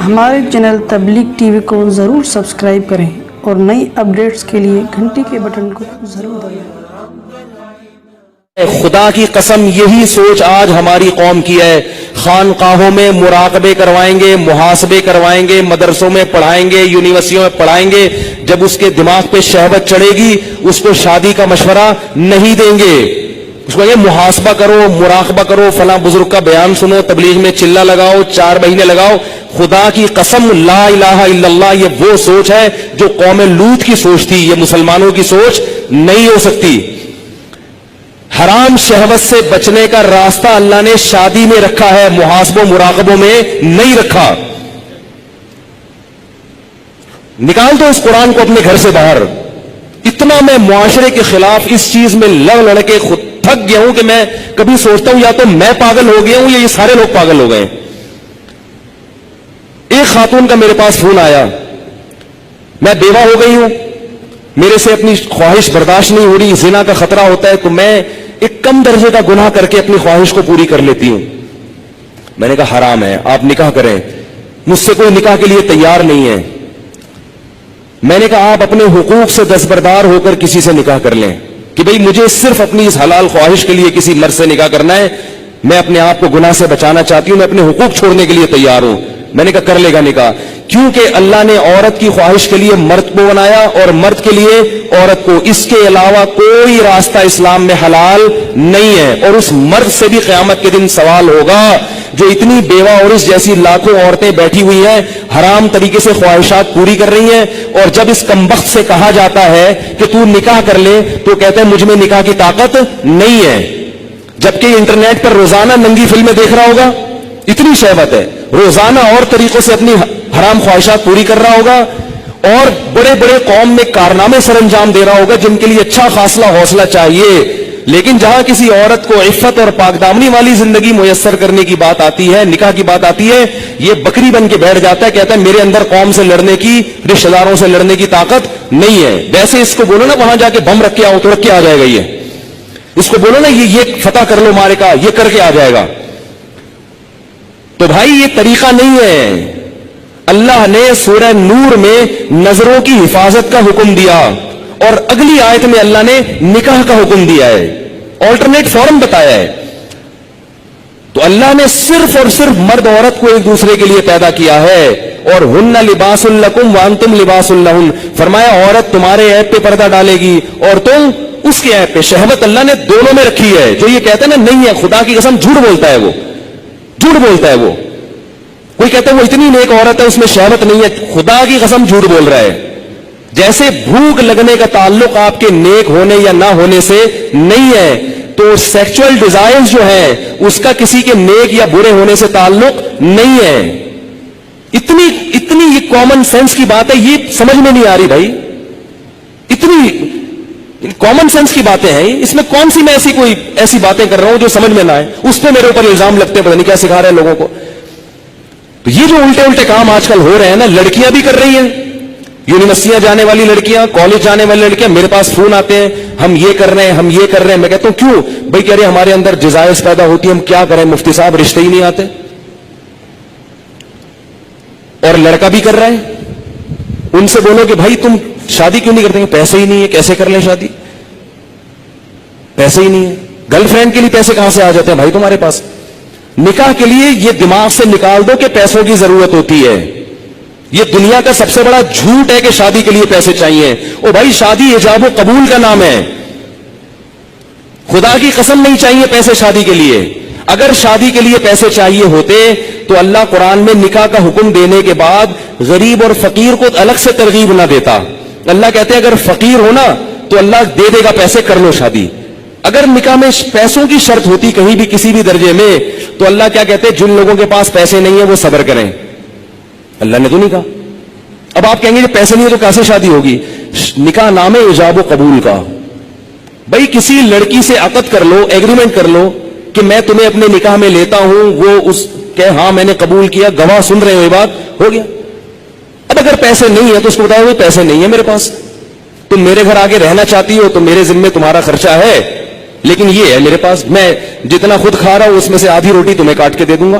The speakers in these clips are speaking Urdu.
ہمارے چینل تبلیغ ٹی وی کو ضرور سبسکرائب کریں اور نئی اپڈیٹس کے لیے گھنٹی کے بٹن کو ضرور دبائیں۔ خدا کی قسم یہی سوچ آج ہماری قوم کی ہے۔ خانقاہوں میں مراقبے کروائیں گے، محاسبے کروائیں گے، مدرسوں میں پڑھائیں گے، یونیورسٹیوں میں پڑھائیں گے، جب اس کے دماغ پہ شہوت چڑھے گی اس کو شادی کا مشورہ نہیں دیں گے۔ اس کو یہ محاسبہ کرو، مراقبہ کرو، فلاں بزرگ کا بیان سنو، تبلیغ میں چلہ لگاؤ، 4 مہینے لگاؤ۔ خدا کی قسم لا الہ الا اللہ یہ وہ سوچ ہے جو قوم لوط کی سوچ تھی، یہ مسلمانوں کی سوچ نہیں ہو سکتی۔ حرام شہوت سے بچنے کا راستہ اللہ نے شادی میں رکھا ہے، محاسبوں مراقبوں میں نہیں رکھا۔ نکال دو اس قرآن کو اپنے گھر سے باہر۔ اتنا میں معاشرے کے خلاف اس چیز میں لڑ کے خود تھک گیا ہوں کہ میں کبھی سوچتا ہوں یا تو میں پاگل ہو گیا ہوں یا یہ سارے لوگ پاگل ہو گئے۔ ایک خاتون کا میرے پاس فون آیا، میں بیوہ ہو گئی ہوں، میرے سے اپنی خواہش برداشت نہیں ہو رہی، زنا کا خطرہ ہوتا ہے تو میں ایک کم درجے کا گناہ کر کے اپنی خواہش کو پوری کر لیتی ہوں۔ میں نے کہا حرام ہے، آپ نکاح کریں۔ مجھ سے کوئی نکاح کے لیے تیار نہیں ہے۔ میں نے کہا آپ اپنے حقوق سے دستبردار ہو کر کسی سے نکاح کر لیں کہ بھئی مجھے صرف اپنی اس حلال خواہش کے لیے کسی مرد سے نکاح کرنا ہے، میں اپنے آپ کو گناہ سے بچانا چاہتی ہوں، میں اپنے حقوق چھوڑنے کے لیے تیار ہوں۔ میں نے کہا کر لے گا نکاح، کیونکہ اللہ نے عورت کی خواہش کے لیے مرد کو بنایا اور مرد کے لیے عورت کو، اس کے علاوہ کوئی راستہ اسلام میں حلال نہیں ہے۔ اور اس مرد سے بھی قیامت کے دن سوال ہوگا جو اتنی بیوہ اور اس جیسی لاکھوں عورتیں بیٹھی ہوئی ہیں، حرام طریقے سے خواہشات پوری کر رہی ہیں، اور جب اس کمبخت سے کہا جاتا ہے کہ تو نکاح کر لے تو کہتے ہیں مجھ میں نکاح کی طاقت نہیں ہے، جبکہ انٹرنیٹ پر روزانہ ننگی فلمیں دیکھ رہا ہوگا، اتنی شہوت ہے، روزانہ اور طریقوں سے اپنی حرام خواہشات پوری کر رہا ہوگا، اور بڑے بڑے قوم میں کارنامے سر انجام دے رہا ہوگا جن کے لیے اچھا خاصا حوصلہ چاہیے۔ لیکن جہاں کسی عورت کو عفت اور پاکدامنی والی زندگی میسر کرنے کی بات آتی ہے، نکاح کی بات آتی ہے، یہ بکری بن کے بیٹھ جاتا ہے، کہتا ہے میرے اندر قوم سے لڑنے کی، رشتہ داروں سے لڑنے کی طاقت نہیں ہے۔ ویسے اس کو بولو نا وہاں جا کے بم رکھ کے آؤ تو رکھ کے آ جائے گا، یہ اس کو بولو نا یہ فتح کر لو مارے کا، یہ کر کے آ جائے گا۔ تو بھائی یہ طریقہ نہیں ہے۔ اللہ نے سورہ نور میں نظروں کی حفاظت کا حکم دیا، اور اگلی آیت میں اللہ نے نکاح کا حکم دیا ہے، آلٹرنیٹ فارم بتایا ہے۔ تو اللہ نے صرف اور صرف مرد عورت کو ایک دوسرے کے لیے پیدا کیا ہے، اور ہن لباس لکم وانتم لباس لہن، فرمایا عورت تمہارے عیب پہ پردہ ڈالے گی اور تم اس کے عیب پہ۔ شہوت اللہ نے دونوں میں رکھی ہے۔ جو یہ کہتے ہیں نا نہیں ہے، خدا کی قسم جھوٹ بولتا ہے، وہ جھوٹ بولتا ہے۔ وہ کوئی کہتا ہے وہ اتنی نیک عورت ہے اس میں شہوت نہیں ہے، خدا کی قسم جھوٹ بول رہا ہے۔ جیسے بھوک لگنے کا تعلق آپ کے نیک ہونے یا نہ ہونے سے نہیں ہے، تو سیکچول ڈیزائرز جو ہے اس کا کسی کے نیک یا برے ہونے سے تعلق نہیں ہے۔ اتنی یہ کامن سینس کی بات ہے، یہ سمجھ میں نہیں آ رہی بھائی، اتنی کامن سینس کی باتیں ہیں، اس میں کون سی میں ایسی باتیں کر رہا ہوں جو سمجھ میں نہ آئے، اس پہ میرے اوپر الزام لگتے ہیں، پتہ نہیں کیا سکھا رہے ہیں لوگوں کو۔ تو یہ جو الٹے کام آج کل ہو رہے ہیں نا، لڑکیاں بھی کر رہی ہیں، یونیورسٹیاں جانے والی لڑکیاں، کالج جانے والی لڑکیاں میرے پاس فون آتے ہیں، ہم یہ کر رہے ہیں، ہم یہ کر رہے ہیں۔ میں کہتا ہوں کیوں بھائی؟ کہہ رہے ہمارے اندر ڈیزائرز پیدا ہوتی ہیں، ہم کیا کریں مفتی صاحب، رشتے ہی نہیں آتے۔ اور لڑکا بھی کر رہا ہے، ان سے بولو کہ بھائی تم شادی کیوں نہیں کرتے؟ پیسے ہی نہیں ہے، کیسے کر لیں شادی؟ پیسے ہی نہیں ہے۔ گرل فرینڈ کے لیے پیسے کہاں سے آ جاتے ہیں بھائی تمہارے پاس؟ نکاح کے لیے یہ دماغ سے نکال دو کہ پیسوں کی ضرورت ہوتی ہے۔ یہ دنیا کا سب سے بڑا جھوٹ ہے کہ شادی کے لیے پیسے چاہیے۔ او بھائی شادی ایجاب و قبول کا نام ہے، خدا کی قسم نہیں چاہیے پیسے شادی کے لیے۔ اگر شادی کے لیے پیسے چاہیے ہوتے تو اللہ قرآن میں نکاح کا حکم دینے کے بعد غریب اور فقیر کو الگ سے ترغیب نہ دیتا۔ اللہ کہتے ہیں اگر فقیر ہونا تو اللہ دے دے گا پیسے، کر لو شادی۔ اگر نکاح میں پیسوں کی شرط ہوتی کہیں بھی کسی بھی درجے میں تو اللہ کیا کہتے ہیں؟ جن لوگوں کے پاس پیسے نہیں ہیں وہ صبر کریں۔ اللہ نے تو نہیں کہا۔ اب آپ کہیں گے کہ پیسے نہیں ہے تو کیسے شادی ہوگی؟ نکاح نام ہے ایجاب و قبول کا۔ بھائی کسی لڑکی سے عقد کر لو، ایگریمنٹ کر لو کہ میں تمہیں اپنے نکاح میں لیتا ہوں، وہ اس کہ ہاں میں نے قبول کیا، گواہ سن رہے ہو، یہ بات ہو گیا۔ اب اگر پیسے نہیں ہے تو اس کو بتایا پیسے نہیں ہے میرے پاس، تم میرے گھر آگے رہنا چاہتی ہو تو میرے ذمے تمہارا خرچہ ہے، لیکن یہ ہے میرے پاس، میں جتنا خود کھا رہا ہوں اس میں سے آدھی روٹی تمہیں کاٹ کے دے دوں گا۔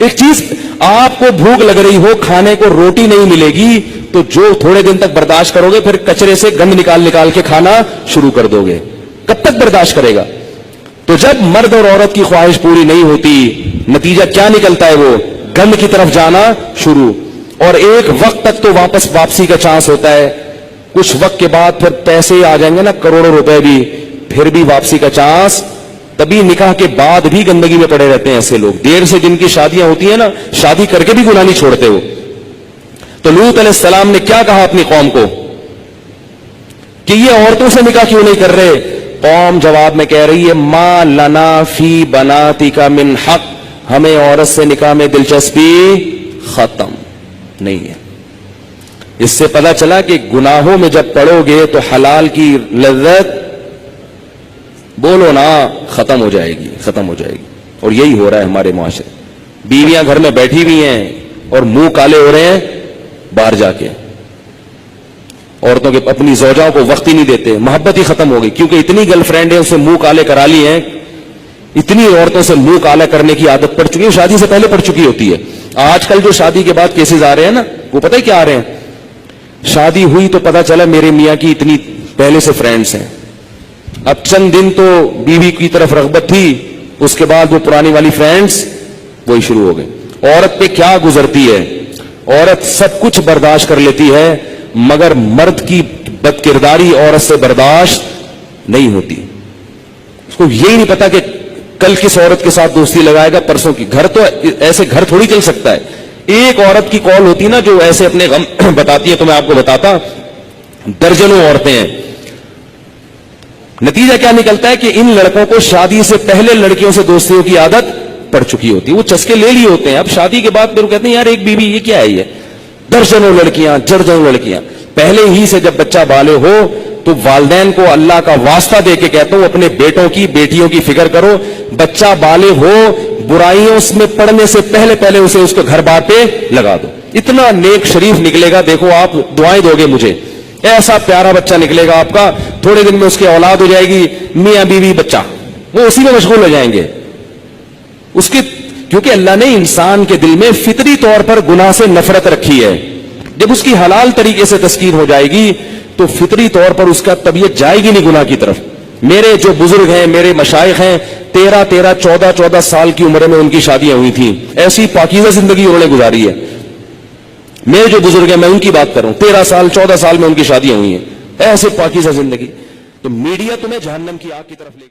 ایک چیز, آپ کو بھوک لگ رہی ہو, کھانے کو روٹی نہیں ملے گی تو جو تھوڑے دن تک برداشت کرو گے, پھر کچرے سے گند نکال کے کھانا شروع کر دو گے. کب تک برداشت کرے گا؟ تو جب مرد اور عورت کی خواہش پوری نہیں ہوتی, نتیجہ کیا نکلتا ہے؟ وہ گند کی طرف جانا شروع, اور ایک وقت تک تو واپسی کا چانس ہوتا ہے. کچھ وقت کے بعد پھر پیسے آ جائیں گے نا, کروڑوں روپے بھی, پھر بھی واپسی کا چانس. تبھی نکاح کے بعد بھی گندگی میں پڑے رہتے ہیں ایسے لوگ. دیر سے جن کی شادیاں ہوتی ہیں نا, شادی کر کے بھی گناہ نہیں چھوڑتے وہ. تو لوط علیہ السلام نے کیا کہا اپنی قوم کو کہ یہ عورتوں سے نکاح کیوں نہیں کر رہے؟ قوم جواب میں کہہ رہی ہے, ما لنا فی بناتک من حق, ہمیں عورت سے نکاح میں دلچسپی ختم نہیں ہے. اس سے پتہ چلا کہ گناہوں میں جب پڑو گے تو حلال کی لذت, بولو نا, ختم ہو جائے گی, ختم ہو جائے گی. اور یہی ہو رہا ہے ہمارے معاشرے. بیویاں گھر میں بیٹھی ہوئی ہیں اور منہ کالے ہو رہے ہیں باہر جا کے. عورتوں کے اپنی زوجاؤں کو وقت ہی نہیں دیتے, محبت ہی ختم ہو گئی, کیونکہ اتنی گرل فرینڈ ہیں اسے منہ کالے کرا لی ہیں, اتنی عورتوں سے منہ کالا کرنے کی عادت پڑ چکی ہے, شادی سے پہلے پڑ چکی ہوتی ہے. آج کل جو شادی کے بعد کیسز آ رہے ہیں نا, وہ پتہ ہے کیا آ رہے ہیں؟ شادی ہوئی تو پتہ چلا میرے میاں کی اتنی پہلے سے فرینڈز ہیں. اب چند دن تو بیوی کی طرف رغبت تھی, اس کے بعد وہ پرانی والی فرینڈز وہی شروع ہو گئے. عورت پہ کیا گزرتی ہے؟ عورت سب کچھ برداشت کر لیتی ہے, مگر مرد کی بد کرداری عورت سے برداشت نہیں ہوتی. اس کو یہی نہیں پتا کہ کل کس عورت کے ساتھ دوستی لگائے گا, پرسوں کی. گھر تو ایسے گھر تھوڑی چل سکتا ہے. ایک عورت کی کال ہوتی نا جو ایسے اپنے غم بتاتی ہے, تو میں آپ کو بتاتا, درجنوں عورتیں ہیں. نتیجہ کیا نکلتا ہے کہ ان لڑکوں کو شادی سے پہلے لڑکیوں سے دوستیوں کی عادت پڑ چکی ہوتی ہے. وہ چسکے لے لیے ہوتے ہیں. اب شادی کے بعد پھر وہ کہتے ہیں یار ایک بیوی یہ کیا ہے, یہ درجنوں لڑکیاں, درجنوں لڑکیاں. پہلے ہی سے جب بچہ بالے ہو تو والدین کو اللہ کا واسطہ دے کے کہتا ہوں اپنے بیٹوں کی بیٹیوں کی فکر کرو. بچہ بالے ہو, برائیوں میں پڑنے سے پہلے اسے اس کو گھر بار پہ لگا دو. اتنا نیک شریف نکلے گا, دیکھو آپ دعائیں دو گے مجھے, ایسا پیارا بچہ نکلے گا آپ کا, تھوڑے دن میں اس کی اولاد ہو جائے گی, میاں بیوی بچہ, وہ اسی میں مشغول ہو جائیں گے. اس کی, کیونکہ اللہ نے انسان کے دل میں فطری طور پر گناہ سے نفرت رکھی ہے. جب اس کی حلال طریقے سے تسکین ہو جائے گی تو فطری طور پر اس کا طبیعت جائے گی نہیں گناہ کی طرف. میرے جو بزرگ ہیں, میرے مشائخ ہیں, 13 14 سال کی عمر میں ان کی شادیاں ہوئی تھیں. ایسی پاکیزہ زندگی انہوں نے گزاری ہے. میرے جو بزرگ ہیں میں ان کی بات کر رہا ہوں, 13 سال 14 سال میں ان کی شادیاں ہوئی ہیں, ایسے پاکیزہ زندگی. تو میڈیا تمہیں جہنم کی آگ کی طرف لے